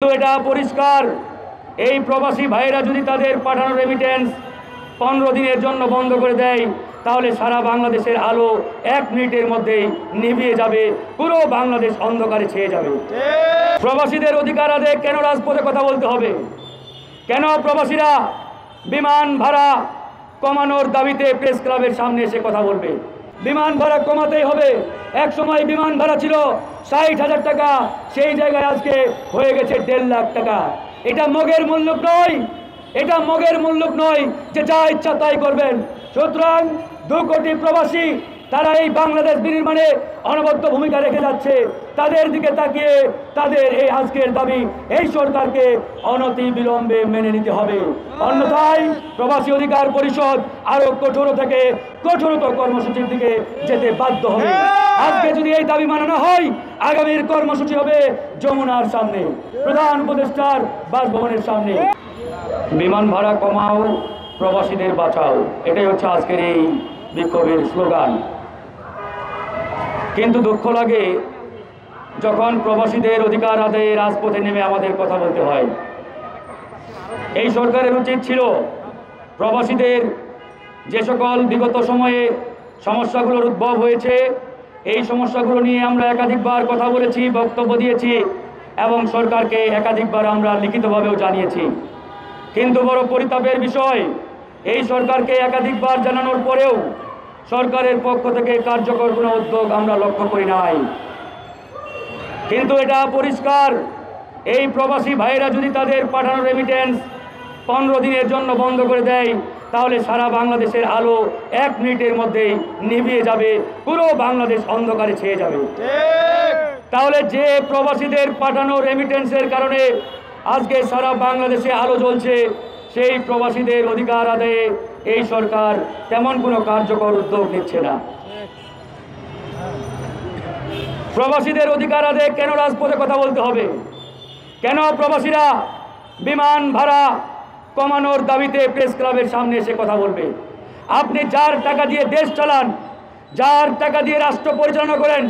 এটা পরিষ্কার, এই প্রবাসী ভাইরা যদি তাদের পাঠানো রেমিটেন্স 15 দিনের জন্য বন্ধ করে দেয়, তাহলে সারা বাংলাদেশের আলো 1 মিনিটের মধ্যেই নিভিয়ে যাবে, পুরো বাংলাদেশ অন্ধকারে ছেয়ে যাবে। প্রবাসীদের অধিকার আদায়ে কেন রাজপথে কথা বলতে হবে? কেন প্রবাসীরা বিমান ভাড়া কমানোর দাবিতে প্রেস ক্লাবের সামনে এসে কথা বলবে? বিমান ভাড়া কমাতেই হবে। এক সময় বিমান ভাড়া ছিল 60,000 টাকা, সেই জায়গায় আজকে হয়ে গেছে 1.5 লাখ টাকা। এটা মগের মূল্য নয়, এটা মগের মূল্য নয় যে যা ইচ্ছা তাই করবেন। সুতরাং 2 কোটি প্রবাসী তারা এই বাংলাদেশ বিনির্মাণে অনবদ্য ভূমিকা রেখে যাচ্ছে। তাদের দিকে তাকিয়ে তাদের এই আজকের দাবি এই সরকারকে অনতি বিলম্বে মেনে নিতে হবে, অন্যথায় প্রবাসী অধিকার পরিষদ আরো কঠোর থেকে কঠোরতর কর্মসূচির দিকে যেতে বাধ্য হবে। আজকে যদি এই দাবি মানানো হয়, আগামীর কর্মসূচি হবে যমুনার সামনে, প্রধান উপদেষ্টার বাসভবনের সামনে। বিমান ভাড়া কমাও, প্রবাসীদের বাঁচাও, এটাই হচ্ছে আজকের এই বিক্ষোভের স্লোগান। কিন্তু দুঃখ লাগে যখন প্রবাসীদের অধিকার আদায়ে রাজপথে নেমে আমাদের কথা বলতে হয়। এই সরকারের উচিত ছিল প্রবাসীদের যে সকল বিগত সময়ে সমস্যাগুলোর উদ্ভব হয়েছে, এই সমস্যাগুলো নিয়ে আমরা একাধিকবার কথা বলেছি, বক্তব্য দিয়েছি এবং সরকারকে একাধিকবার আমরা লিখিতভাবেও জানিয়েছি। কিন্তু বড় পরিতাপের বিষয়, এই সরকারকে একাধিকবার জানানোর পরেও সরকারের পক্ষ থেকে কার্যকর কোনো উদ্যোগ আমরা লক্ষ্য করি নাই। কিন্তু এটা পরিষ্কার, এই প্রবাসী ভাইরা যদি তাদের পাঠানো রেমিটেন্স 15 দিনের জন্য বন্ধ করে দেয়, তাহলে সারা বাংলাদেশের আলো 1 মিনিটের মধ্যেই নিভিয়ে যাবে, পুরো বাংলাদেশ অন্ধকারে ছেয়ে যাবে। তাহলে যে প্রবাসীদের পাঠানো রেমিটেন্সের কারণে আজকে সারা বাংলাদেশে আলো জ্বলছে, সেই প্রবাসীদের অধিকার আদায়ে এই সরকার তেমন কোনো কার্যকর উদ্যোগ নিচ্ছে না। প্রবাসীদের অধিকার আদায়ে কেন রাজপথে কথা বলতে হবে? কেন প্রবাসীরা বিমান ভাড়া কমানোর দাবিতে প্রেস ক্লাবের সামনে এসে কথা বলবে? আপনি যার টাকা দিয়ে দেশ চালান, যার টাকা দিয়ে রাষ্ট্র পরিচালনা করেন,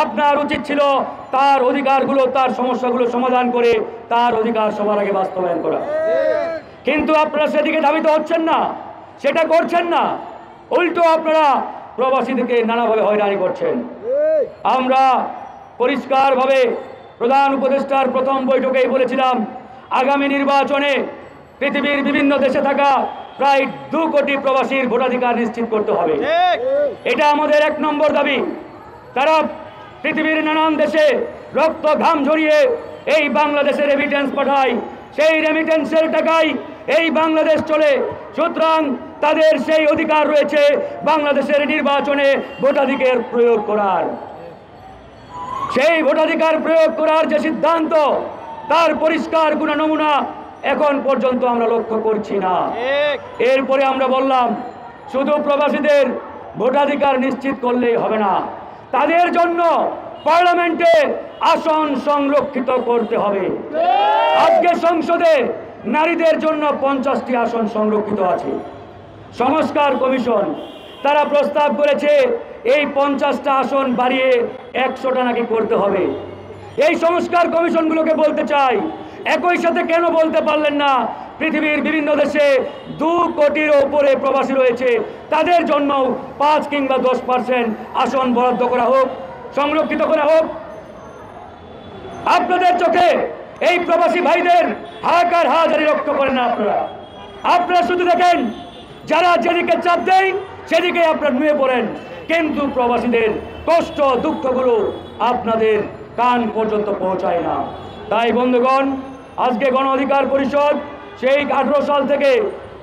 আপনার উচিত ছিল তার অধিকারগুলো, তার সমস্যাগুলো সমাধান করে তার অধিকার সবার আগে বাস্তবায়ন করা। কিন্তু আপনারা সেদিকে ধাবিত হচ্ছেন না, সেটা করছেন না। উল্টো আপনারা প্রবাসীদেরকে নানাভাবে হয়রানি করছেন। আমরা পরিষ্কারভাবে প্রধান উপদেষ্টার প্রথম বৈঠকেই বলেছিলাম, আগামী নির্বাচনে পৃথিবীর বিভিন্ন দেশে থাকা প্রায় 2 কোটি প্রবাসীর ভোটাধিকার নিশ্চিত করতে হবে। এটা আমাদের 1 নম্বর দাবি। তারা পৃথিবীর নানান দেশে রক্ত ঘাম ঝরিয়ে এই বাংলাদেশে রেমিটেন্স পাঠায়, সেই রেমিটেন্সের টাকায় এই বাংলাদেশ চলে। সুতরাং তাদের সেই অধিকার রয়েছে বাংলাদেশের নির্বাচনে ভোটাধিকার প্রয়োগ করার। সেই ভোটাধিকার প্রয়োগ করার যে সিদ্ধান্ত, তার পরিষ্কার কোনো নমুনা এখন পর্যন্ত আমরা লক্ষ্য করছি না। এরপরে আমরা বললাম, শুধু প্রবাসীদের ভোটাধিকার নিশ্চিত করলেই হবে না, তাদের জন্য পার্লামেন্টে আসন সংরক্ষিত করতে হবে। আজকে সংসদে নারীদের জন্য 50টি আসন সংরক্ষিত আছে। সংস্কার কমিশন তারা প্রস্তাব করেছে এই 50টা আসন বাড়িয়ে 100টা নাকি করতে হবে। এই সংস্কার কমিশনগুলোকে বলতে চাই, একই সাথে কেন বলতে পারলেন না পৃথিবীর বিভিন্ন দেশে 2 কোটির উপরে প্রবাসী রয়েছে, তাদের জন্য 5 কিংবা 10% আসন বরাদ্দ করা হোক, সংরক্ষিত করা হোক। আপনাদের চোখে এই প্রবাসী ভাইদের হাহাকার হাজারি লক্ষ্য করেন না আপনারা শুধু দেখেন যারা যেদিকে চাপ দেয় সেদিকে আপনারা নুয়ে পড়েন, কিন্তু প্রবাসীদের কষ্ট দুঃখগুলো আপনাদের কান পর্যন্ত পৌঁছায় না। তাই বন্ধুগণ, আজকে গণ অধিকার পরিষদ সেই 18 সাল থেকে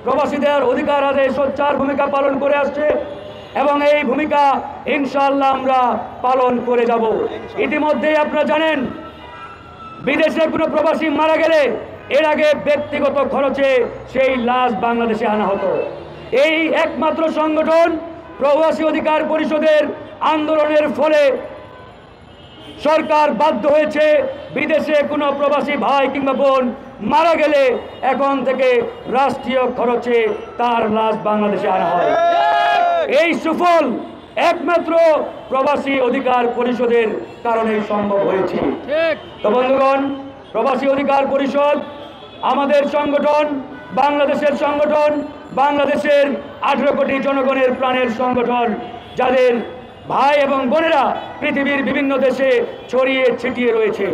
প্রবাসীদের অধিকার আদায়ে সোচ্চার ভূমিকা পালন করে আসছে এবং এই ভূমিকা ইনশাআল্লাহ আমরা পালন করে যাব। ইতিমধ্যেই আপনারা জানেন, বিদেশে কোনো প্রবাসী মারা গেলে এর আগে ব্যক্তিগত খরচে সেই লাশ বাংলাদেশে আনা হতো। এই একমাত্র সংগঠন প্রবাসী অধিকার পরিষদের আন্দোলনের ফলে সরকার বাধ্য হয়েছে বিদেশে কোনো প্রবাসী ভাই কিংবা বোন মারা গেলে এখন থেকে রাষ্ট্রীয় খরচে তার লাশ বাংলাদেশে আনা হয়। এই সুফল একমাত্র প্রবাসী অধিকার পরিষদের কারণেই সম্ভব হয়েছে। তো বন্ধুগণ, প্রবাসী অধিকার পরিষদ আমাদের সংগঠন, বাংলাদেশের সংগঠন, বাংলাদেশের 18 কোটি জনগণের প্রাণের সংগঠন, যাদের ভাই এবং বোনেরা পৃথিবীর বিভিন্ন দেশে ছড়িয়ে ছিটিয়ে রয়েছে।